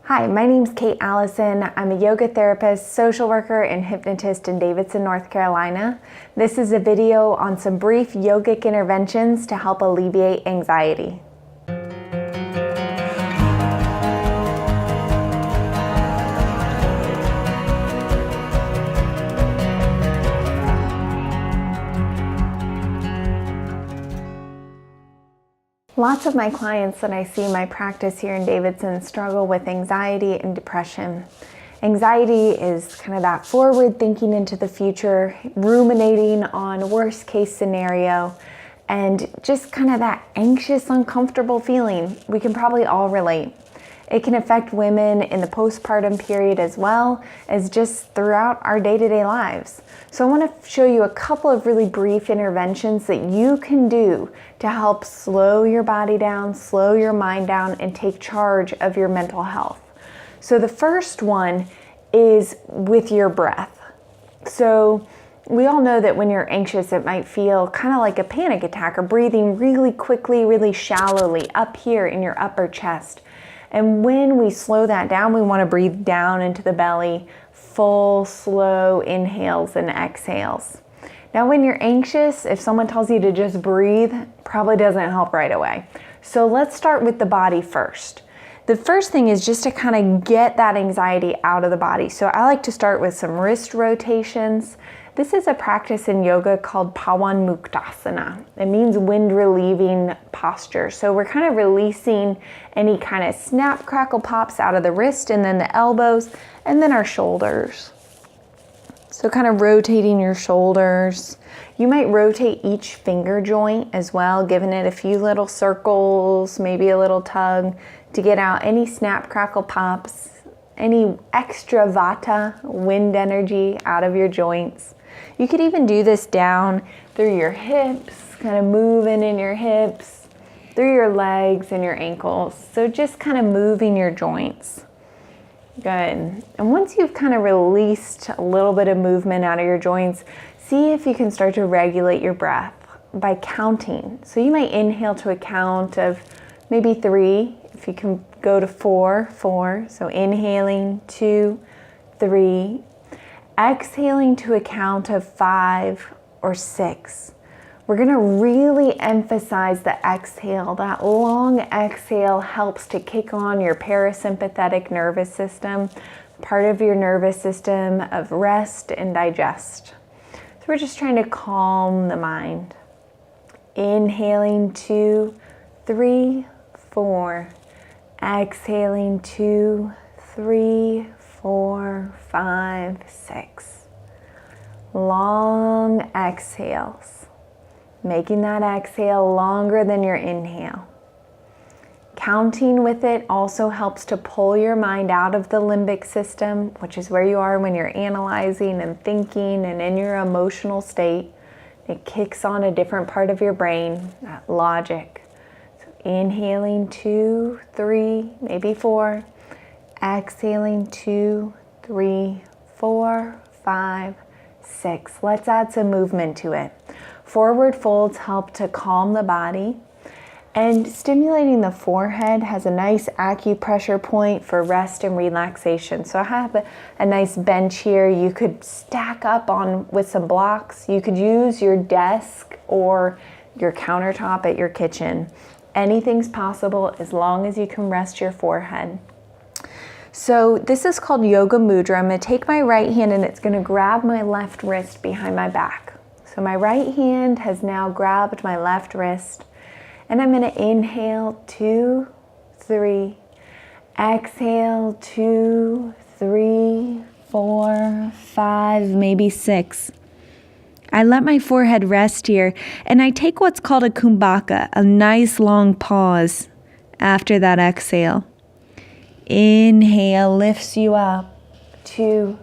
Hi, my name's Cait Allison. I'm a yoga therapist, social worker, and hypnotist in Davidson, North Carolina. This is a video on some brief yogic interventions to help alleviate anxiety. Lots of my clients that I see in my practice here in Davidson struggle with anxiety and depression. Anxiety is kind of that forward thinking into the future, ruminating on worst case scenario, and just kind of that anxious, uncomfortable feeling. We can probably all relate. It can affect women in the postpartum period as well as just throughout our day-to-day lives. So I want to show you a couple of really brief interventions that you can do to help slow your body down, slow your mind down, and take charge of your mental health. So the first one is with your breath. So we all know that when you're anxious, it might feel kind of like a panic attack or breathing really quickly, really shallowly up here in your upper chest. And when we slow that down, we want to breathe down into the belly, full, slow inhales and exhales. Now, when you're anxious, if someone tells you to just breathe, probably doesn't help right away. So let's start with the body first. The first thing is just to kind of get that anxiety out of the body. So I like to start with some wrist rotations. This is a practice in yoga called Pawan Muktasana. It means wind relieving posture. So we're kind of releasing any kind of snap, crackle, pops out of the wrist and then the elbows and then our shoulders. So kind of rotating your shoulders. You might rotate each finger joint as well, giving it a few little circles, maybe a little tug to get out any snap, crackle, pops, any extra vata, wind energy out of your joints. You could even do this down through your hips, kind of moving in your hips, through your legs and your ankles. So just kind of moving your joints. Good. And once you've kind of released a little bit of movement out of your joints, see if you can start to regulate your breath by counting. So you might inhale to a count of maybe 3. If you can go to 4. So inhaling 2, 3. Exhaling to a count of 5 or 6. We're going to really emphasize the exhale. That long exhale helps to kick on your parasympathetic nervous system, part of your nervous system of rest and digest. So we're just trying to calm the mind. Inhaling 2, 3, 4. Exhaling 2, 3, 4, 5, 6. Long exhales. Making that exhale longer than your inhale. Counting with it also helps to pull your mind out of the limbic system, which is where you are when you're analyzing and thinking and in your emotional state. It kicks on a different part of your brain, that logic. So inhaling 2, 3, maybe 4. Exhaling 2, 3, 4, 5, 6. Let's add some movement to it. Forward folds help to calm the body, and stimulating the forehead has a nice acupressure point for rest and relaxation. So I have a nice bench here. You could stack up on with some blocks. You could use your desk or your countertop at your kitchen. Anything's possible as long as you can rest your forehead. So this is called Yoga Mudra. I'm going to take my right hand and it's going to grab my left wrist behind my back. So my right hand has now grabbed my left wrist, and I'm going to inhale 2, 3, exhale 2, 3, 4, 5, maybe 6. I let my forehead rest here, and I take what's called a kumbhaka, a nice long pause after that exhale. Inhale lifts you up, 2,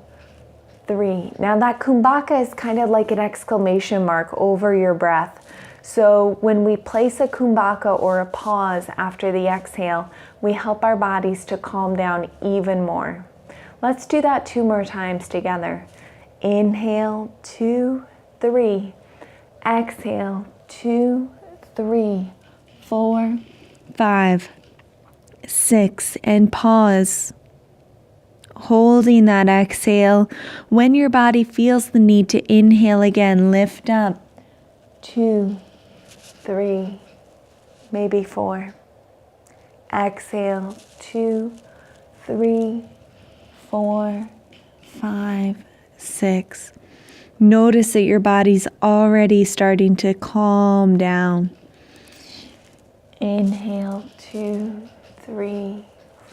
3. Now that kumbhaka is kind of like an exclamation mark over your breath. So when we place a kumbhaka or a pause after the exhale, we help our bodies to calm down even more. Let's do that 2 more times together. Inhale 2, 3. Exhale 2, 3, 4, 5, 6, and pause. Holding that exhale. When your body feels the need to inhale again, lift up. 2, 3, maybe 4. Exhale. 2, 3, 4, 5, 6. Notice that your body's already starting to calm down. Inhale. 2, 3,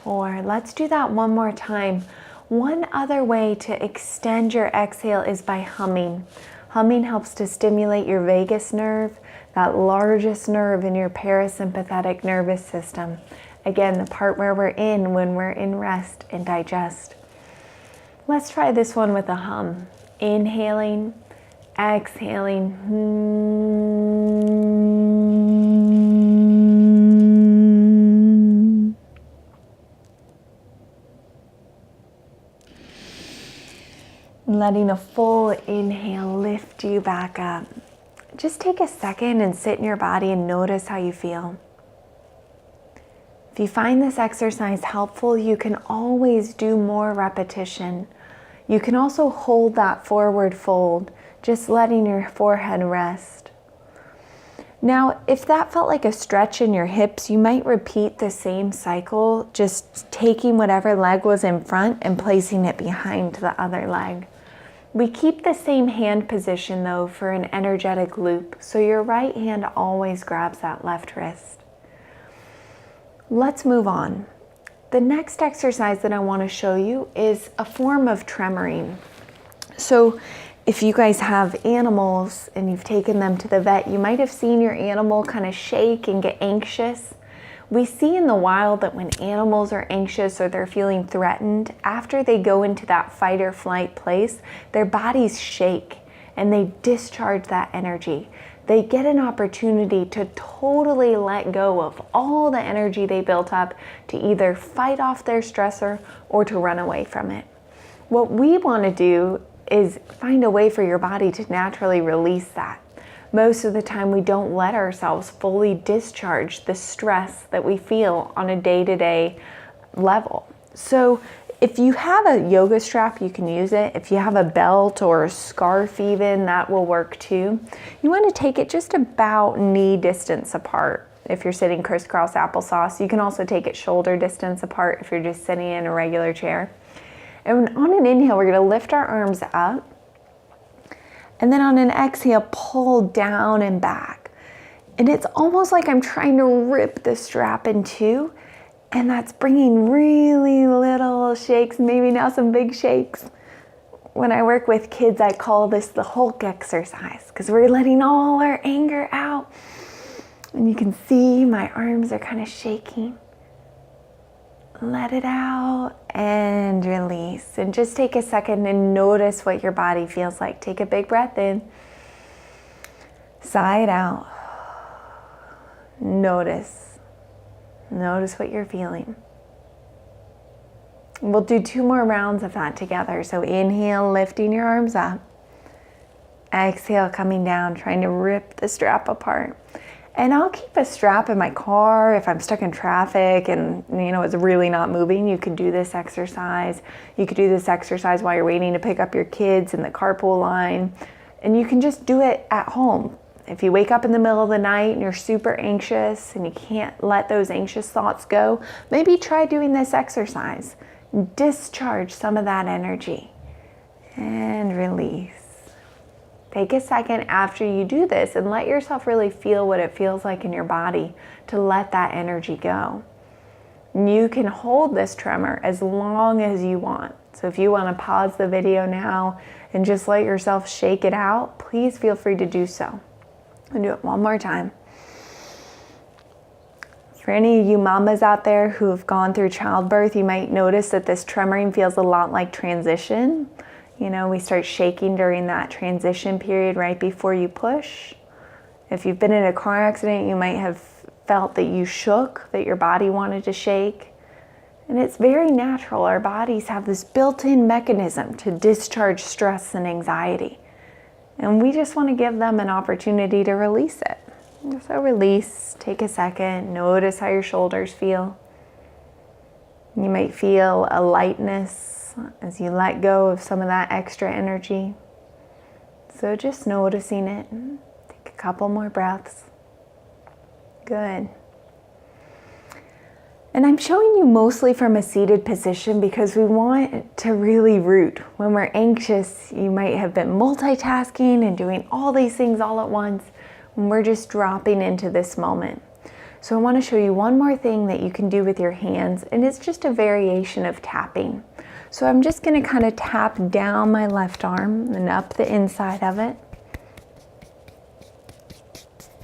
4. Let's do that one more time. One other way to extend your exhale is by humming. Humming helps to stimulate your vagus nerve, that largest nerve in your parasympathetic nervous system. Again, the part where we're in when we're in rest and digest. Let's try this one with a hum. Inhaling, exhaling. Letting a full inhale lift you back up. Just take a second and sit in your body and notice how you feel. If you find this exercise helpful, you can always do more repetition. You can also hold that forward fold, just letting your forehead rest. Now, if that felt like a stretch in your hips, you might repeat the same cycle, just taking whatever leg was in front and placing it behind the other leg. We keep the same hand position though for an energetic loop, so your right hand always grabs that left wrist. Let's move on. The next exercise that I want to show you is a form of tremoring. So if you guys have animals and you've taken them to the vet, you might have seen your animal kind of shake and get anxious. We see in the wild that when animals are anxious or they're feeling threatened, after they go into that fight or flight place, their bodies shake and they discharge that energy. They get an opportunity to totally let go of all the energy they built up to either fight off their stressor or to run away from it. What we want to do is find a way for your body to naturally release that. Most of the time we don't let ourselves fully discharge the stress that we feel on a day-to-day level. So if you have a yoga strap, you can use it. If you have a belt or a scarf even, that will work too. You want to take it just about knee distance apart. If you're sitting crisscross applesauce, you can also take it shoulder distance apart if you're just sitting in a regular chair. And on an inhale, we're going to lift our arms up. And then on an exhale, pull down and back. And it's almost like I'm trying to rip the strap in two. And that's bringing really little shakes, maybe now some big shakes. When I work with kids, I call this the Hulk exercise because we're letting all our anger out. And you can see my arms are kind of shaking. Let it out and release. And just take a second and notice what your body feels like. Take a big breath in. Sigh it out. Notice. Notice what you're feeling. We'll do 2 more rounds of that together. So inhale, lifting your arms up. Exhale, coming down, trying to rip the strap apart. And I'll keep a strap in my car if I'm stuck in traffic and it's really not moving. You can do this exercise. You could do this exercise while you're waiting to pick up your kids in the carpool line. And you can just do it at home. If you wake up in the middle of the night and you're super anxious and you can't let those anxious thoughts go, maybe try doing this exercise. Discharge some of that energy and release. Take a second after you do this and let yourself really feel what it feels like in your body to let that energy go. You can hold this tremor as long as you want. So if you want to pause the video now and just let yourself shake it out, please feel free to do so. I'll do it one more time. For any of you mamas out there who have gone through childbirth, you might notice that this tremoring feels a lot like transition. We start shaking during that transition period right before you push. If you've been in a car accident, you might have felt that you shook, that your body wanted to shake. And it's very natural. Our bodies have this built-in mechanism to discharge stress and anxiety. And we just want to give them an opportunity to release it. So release, take a second, notice how your shoulders feel. You might feel a lightness as you let go of some of that extra energy. So just noticing it. Take a couple more breaths. Good. And I'm showing you mostly from a seated position because we want to really root. When we're anxious, you might have been multitasking and doing all these things all at once, when we're just dropping into this moment. So I want to show you one more thing that you can do with your hands, and it's just a variation of tapping. So I'm just going to kind of tap down my left arm and up the inside of it.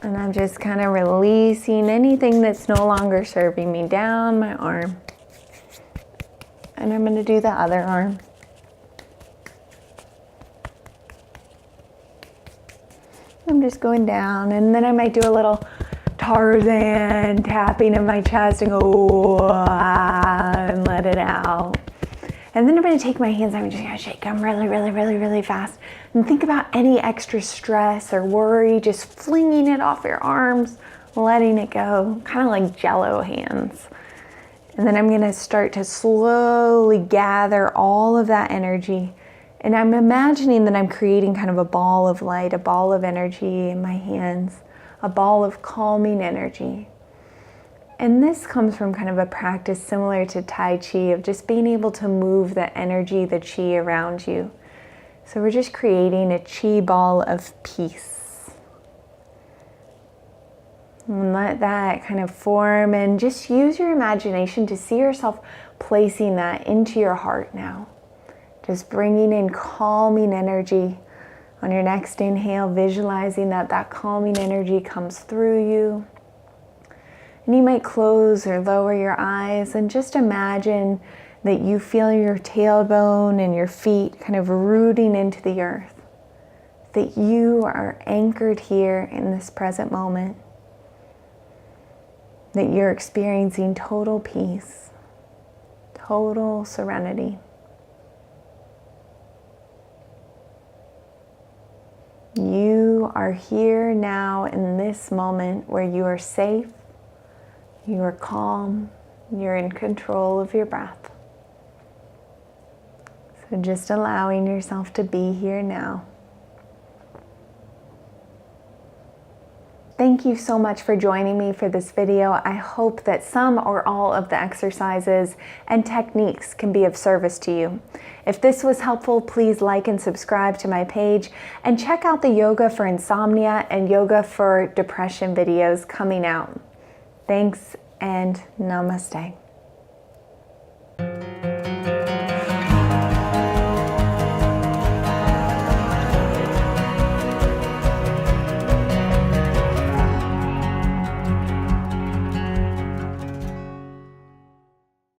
And I'm just kind of releasing anything that's no longer serving me down my arm. And I'm going to do the other arm. I'm just going down, and then I might do a little Tarzan tapping in my chest and go, and let it out. And then I'm going to take my hands, I'm just going to shake them really, really, really, really fast. And think about any extra stress or worry, just flinging it off your arms, letting it go, kind of like Jello hands. And then I'm going to start to slowly gather all of that energy. And I'm imagining that I'm creating kind of a ball of light, a ball of energy in my hands, a ball of calming energy. And this comes from kind of a practice similar to Tai Chi, of just being able to move the energy, the Chi around you. So we're just creating a Chi ball of peace. And let that kind of form, and just use your imagination to see yourself placing that into your heart now. Just bringing in calming energy. On your next inhale, visualizing that that calming energy comes through you. And you might close or lower your eyes and just imagine that you feel your tailbone and your feet kind of rooting into the earth. That you are anchored here in this present moment. That you're experiencing total peace, total serenity. You are here now in this moment where you are safe, you are calm, you're in control of your breath. So just allowing yourself to be here now. Thank you so much for joining me for this video. I hope that some or all of the exercises and techniques can be of service to you. If this was helpful, please like and subscribe to my page, and check out the yoga for insomnia and yoga for depression videos coming out. Thanks and namaste.